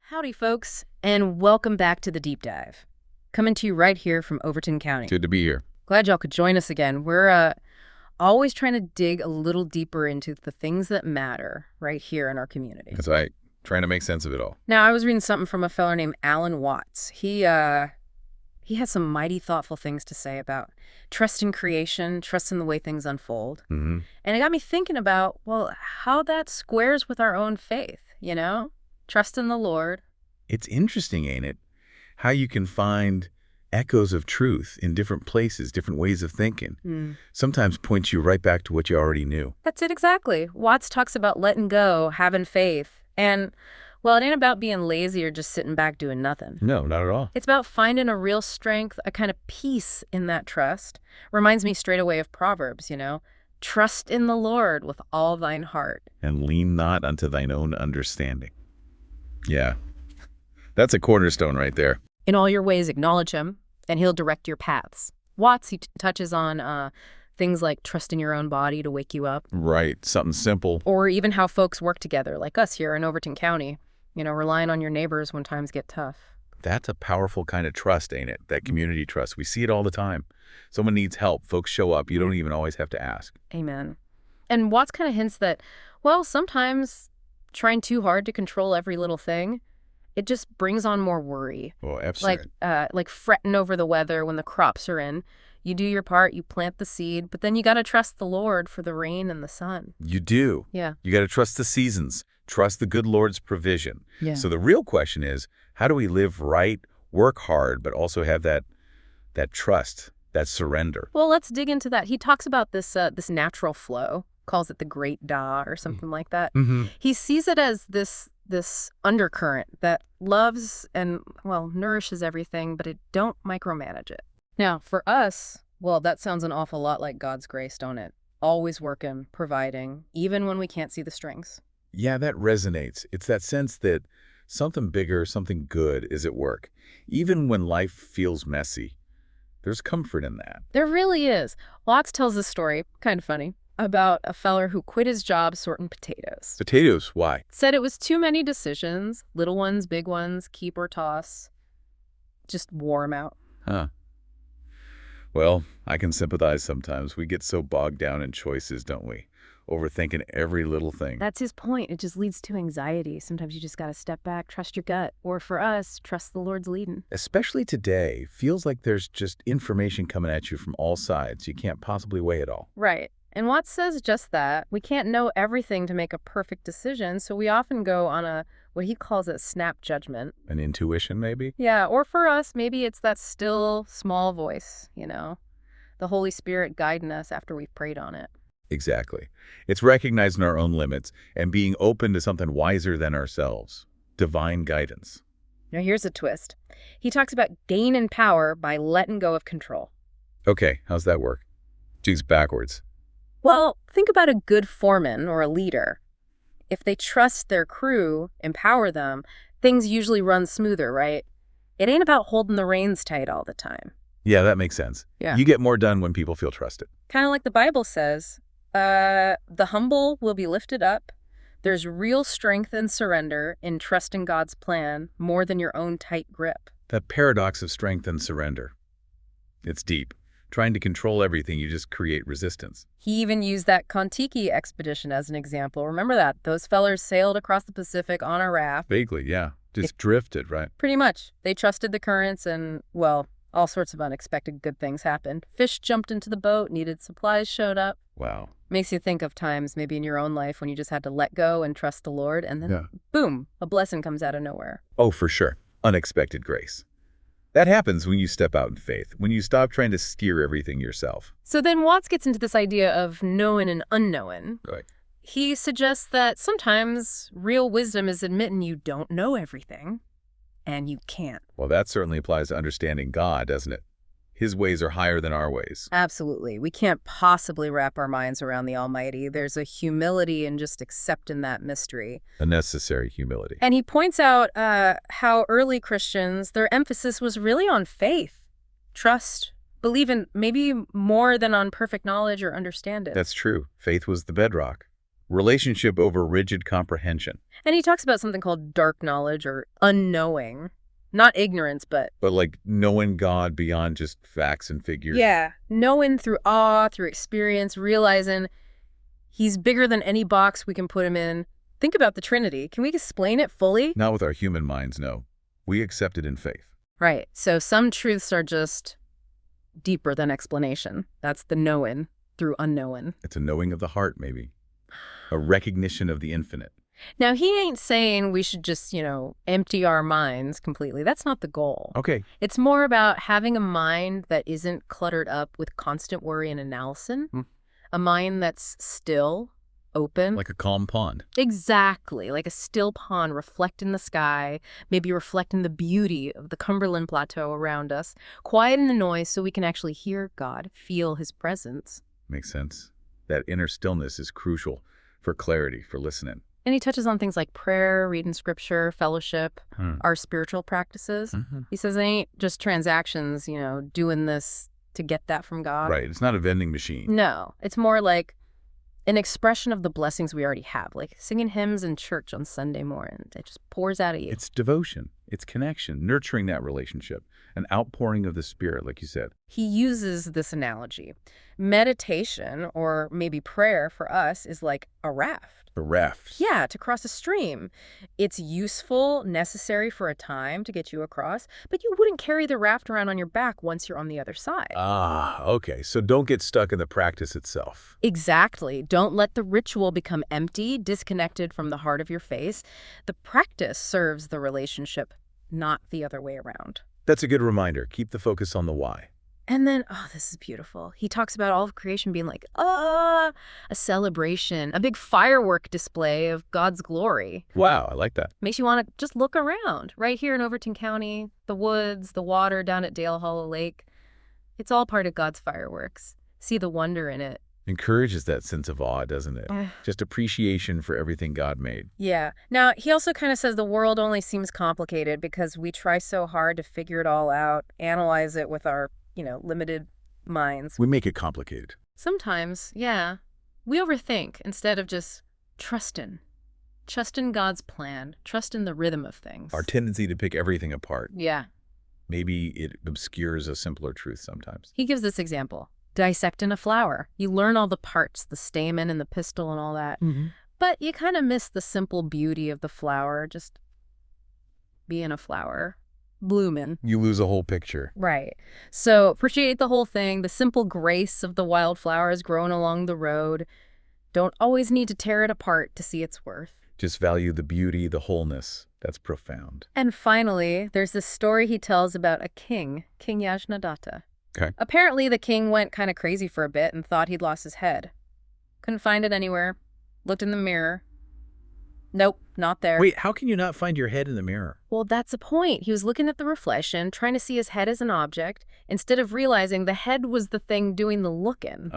Howdy, folks, and welcome back to the Deep Dive. Coming to you right here from Overton County. Good to be here. Glad y'all could join us again. We're always trying to dig a little deeper into the things that matter right here in our community. That's right. Trying to make sense of it all. Now, I was reading something from a fella named Alan Watts. He has some mighty thoughtful things to say about trust in creation, trust in the way things unfold. Mm-hmm. And it got me thinking about, well, how that squares with our own faith, you know? Trust in the Lord. It's interesting, ain't it? How you can find echoes of truth in different places, different ways of thinking. Sometimes points you right back to what you already knew. That's it exactly. Watts talks about letting go, having faith. And, well, it ain't about being lazy or just sitting back doing nothing. No, not at all. It's about finding a real strength, a kind of peace in that trust. Reminds me straight away of Proverbs, you know? Trust in the Lord with all thine heart. And lean not unto thine own understanding. Yeah. That's a cornerstone right there. In all your ways, acknowledge him, and he'll direct your paths. Watts, he touches on things like trusting your own body to wake you up. Right. Something simple. Or even how folks work together, like us here in Overton County. You know, relying on your neighbors when times get tough. That's a powerful kind of trust, ain't it? That community trust. We see it all the time. Someone needs help. Folks show up. You don't even always have to ask. Amen. And Watts kind of hints that, well, sometimes trying too hard to control every little thing, it just brings on more worry. Well, absolutely. Like fretting over the weather when the crops are in. You do your part, you plant the seed, but then you got to trust the Lord for the rain and the sun. You do. Yeah. You got to trust the seasons. Trust the good Lord's provision. Yeah. So the real question is, how do we live right, work hard, but also have that trust, that surrender? Well, let's dig into that. He talks about this natural flow, calls it the great Da or something like that. Mm-hmm. He sees it as this undercurrent that loves and, well, nourishes everything, but it don't micromanage it. Now, for us, well, that sounds an awful lot like God's grace, don't it? Always working, providing, even when we can't see the strings. Yeah, that resonates. It's that sense that something bigger, something good is at work. Even when life feels messy, there's comfort in that. There really is. Watts tells this story, kind of funny, about a feller who quit his job sorting potatoes. Potatoes, why? Said it was too many decisions, little ones, big ones, keep or toss. Just wore him out. Huh. Well, I can sympathize sometimes. We get so bogged down in choices, don't we? Overthinking every little thing. That's his point. It just leads to anxiety. Sometimes you just got to step back, trust your gut. Or for us, trust the Lord's leading. Especially today, feels like there's just information coming at you from all sides. You can't possibly weigh it all. Right. And Watts says just that. We can't know everything to make a perfect decision, so we often go on what he calls a snap judgment. An intuition, maybe? Yeah, or for us, maybe it's that still, small voice, you know, the Holy Spirit guiding us after we've prayed on it. Exactly. It's recognizing our own limits and being open to something wiser than ourselves. Divine guidance. Now here's a twist. He talks about gaining power by letting go of control. Okay, how's that work? Geez, backwards. Well, think about a good foreman or a leader. If they trust their crew, empower them, things usually run smoother, right? It ain't about holding the reins tight all the time. Yeah, that makes sense. Yeah. You get more done when people feel trusted. Kind of like the Bible says, the humble will be lifted up. There's real strength and surrender in trusting God's plan more than your own tight grip. That paradox of strength and surrender. It's deep. Trying to control everything, you just create resistance. He even used that Kon-Tiki expedition as an example. Remember that? Those fellers sailed across the Pacific on a raft. Vaguely, yeah. Just drifted, right? Pretty much. They trusted the currents and, well, all sorts of unexpected good things happened. Fish jumped into the boat, needed supplies showed up. Wow. Makes you think of times maybe in your own life when you just had to let go and trust the Lord, and then boom, a blessing comes out of nowhere. Oh, for sure. Unexpected grace. That happens when you step out in faith, when you stop trying to steer everything yourself. So then Watts gets into this idea of knowing and unknowing. Right. He suggests that sometimes real wisdom is admitting you don't know everything, and you can't. Well, that certainly applies to understanding God, doesn't it? His ways are higher than our ways. Absolutely. We can't possibly wrap our minds around the Almighty. There's a humility in just accepting that mystery. A necessary humility. And he points out how early Christians, their emphasis was really on faith, trust, believing maybe more than on perfect knowledge or understanding. That's true. Faith was the bedrock. Relationship over rigid comprehension. And he talks about something called dark knowledge or unknowing. Not ignorance, but But like knowing God beyond just facts and figures. yeah, knowing through awe, through experience, realizing he's bigger than any box we can put him in. Think about the Trinity. Can we explain it fully? Not with our human minds, no. We accept it in faith. Right. So some truths are just deeper than explanation. That's the knowing through unknowing. It's a knowing of the heart, maybe. A recognition of the infinite. Now, he ain't saying we should just, empty our minds completely. That's not the goal. Okay. It's more about having a mind that isn't cluttered up with constant worry and analysis. A mind that's still, open. Like a calm pond. Exactly. Like a still pond reflecting the sky, maybe reflecting the beauty of the Cumberland Plateau around us, quieten the noise so we can actually hear God, feel his presence. Makes sense. That inner stillness is crucial for clarity, for listening. And he touches on things like prayer, reading scripture, fellowship, our spiritual practices. He says it ain't just transactions, doing this to get that from God. Right. It's not a vending machine. No. It's more like an expression of the blessings we already have, like singing hymns in church on Sunday morning. It just pours out of you. It's devotion. It's connection, nurturing that relationship, an outpouring of the Spirit, like you said. He uses this analogy. Meditation, or maybe prayer for us, is like a raft. A raft. Yeah, to cross a stream. It's useful, necessary for a time to get you across, but you wouldn't carry the raft around on your back once you're on the other side. Ah, okay. So don't get stuck in the practice itself. Exactly. Don't let the ritual become empty, disconnected from the heart of your faith. The practice serves the relationship, not the other way around. That's a good reminder. Keep the focus on the why. And then, this is beautiful. He talks about all of creation being like, a celebration, a big firework display of God's glory. Wow, I like that. Makes you want to just look around. Right here in Overton County, the woods, the water down at Dale Hollow Lake. It's all part of God's fireworks. See the wonder in it. Encourages that sense of awe, doesn't it? Just appreciation for everything God made. Yeah. Now, he also kind of says the world only seems complicated because we try so hard to figure it all out, analyze it with our limited minds. We make it complicated. Sometimes, yeah. We overthink instead of just trusting. Trusting God's plan. Trusting the rhythm of things. Our tendency to pick everything apart. Yeah. Maybe it obscures a simpler truth sometimes. He gives this example. Dissecting a flower. You learn all the parts, the stamen and the pistil and all that. But you kind of miss the simple beauty of the flower, just being a flower. Blooming. You lose a whole picture. Right. So appreciate the whole thing, the simple grace of the wildflowers growing along the road. Don't always need to tear it apart to see its worth. Just value the beauty, the wholeness. That's profound. And finally, there's this story he tells about a king, King Yajnadatta. Okay. Apparently the king went kind of crazy for a bit and thought he'd lost his head. Couldn't find it anywhere. Looked in the mirror. Nope, not there. Wait, how can you not find your head in the mirror? Well, that's the point. He was looking at the reflection, trying to see his head as an object, instead of realizing the head was the thing doing the looking.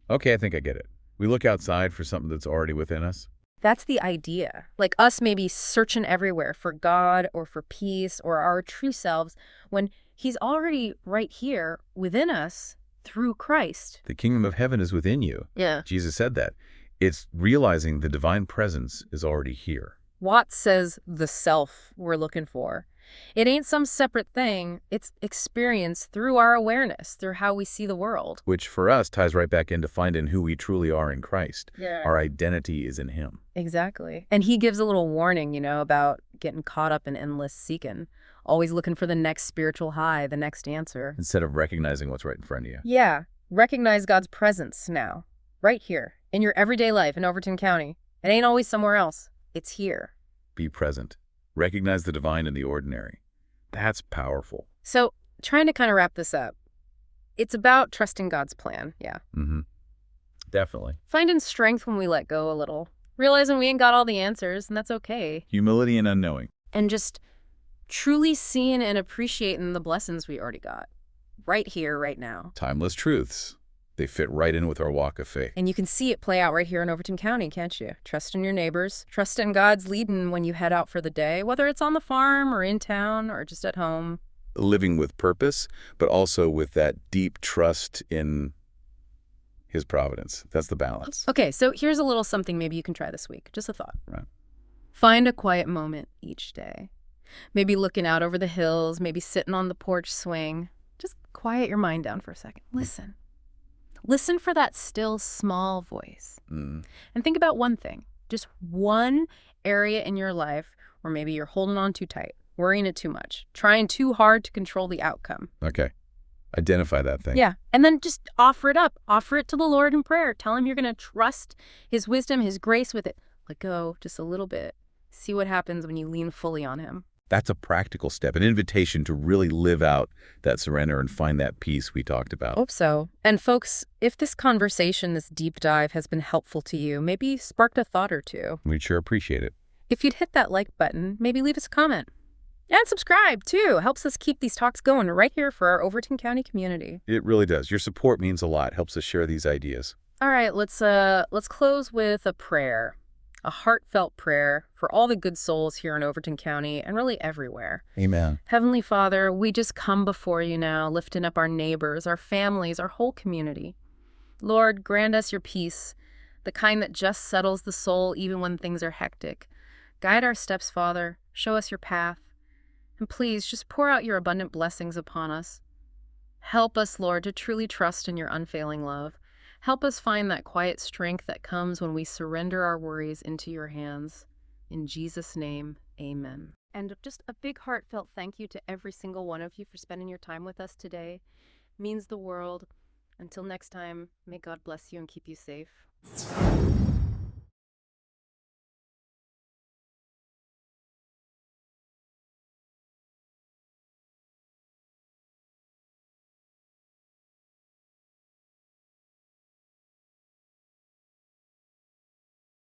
Okay, I think I get it. We look outside for something that's already within us. That's the idea. Like us maybe searching everywhere for God or for peace or our true selves when he's already right here within us through Christ. The kingdom of heaven is within you. Yeah. Jesus said that. It's realizing the divine presence is already here. Watts says the self we're looking for. It ain't some separate thing. It's experience through our awareness, through how we see the world. Which for us ties right back into finding who we truly are in Christ. Yeah. Our identity is in him. Exactly. And he gives a little warning, about getting caught up in endless seeking. Always looking for the next spiritual high, the next answer. Instead of recognizing what's right in front of you. Yeah. Recognize God's presence now. Right here. In your everyday life in Overton County. It ain't always somewhere else. It's here. Be present. Recognize the divine in the ordinary. That's powerful. So, trying to kind of wrap this up. It's about trusting God's plan, yeah. Definitely. Finding strength when we let go a little. Realizing we ain't got all the answers, and that's okay. Humility and unknowing. And just truly seeing and appreciating the blessings we already got. Right here, right now. Timeless truths. They fit right in with our walk of faith. And you can see it play out right here in Overton County, can't you? Trust in your neighbors. Trust in God's leading when you head out for the day, whether it's on the farm or in town or just at home. Living with purpose, but also with that deep trust in His providence. That's the balance. Okay, so here's a little something maybe you can try this week. Just a thought. Right. Find a quiet moment each day. Maybe looking out over the hills, maybe sitting on the porch swing. Just quiet your mind down for a second. Listen. Listen for that still small voice. Mm. And think about one thing, just one area in your life where maybe you're holding on too tight, worrying it too much, trying too hard to control the outcome. Okay. Identify that thing. Yeah. And then just offer it up. Offer it to the Lord in prayer. Tell him you're going to trust his wisdom, his grace with it. Let go just a little bit. See what happens when you lean fully on him. That's a practical step, an invitation to really live out that surrender and find that peace we talked about. Hope so. And folks, if this conversation, this deep dive has been helpful to you, maybe sparked a thought or two. We'd sure appreciate it. If you'd hit that like button, maybe leave us a comment. And subscribe, too. Helps us keep these talks going right here for our Overton County community. It really does. Your support means a lot. Helps us share these ideas. All right, let's close with a prayer. A heartfelt prayer for all the good souls here in Overton County and really everywhere. Amen. Heavenly Father, we just come before you now, lifting up our neighbors, our families, our whole community. Lord, grant us your peace, the kind that just settles the soul even when things are hectic. Guide our steps, Father. Show us your path. And please, just pour out your abundant blessings upon us. Help us, Lord, to truly trust in your unfailing love. Help us find that quiet strength that comes when we surrender our worries into your hands. In Jesus' name, amen. And just a big heartfelt thank you to every single one of you for spending your time with us today. It means the world. Until next time, may God bless you and keep you safe.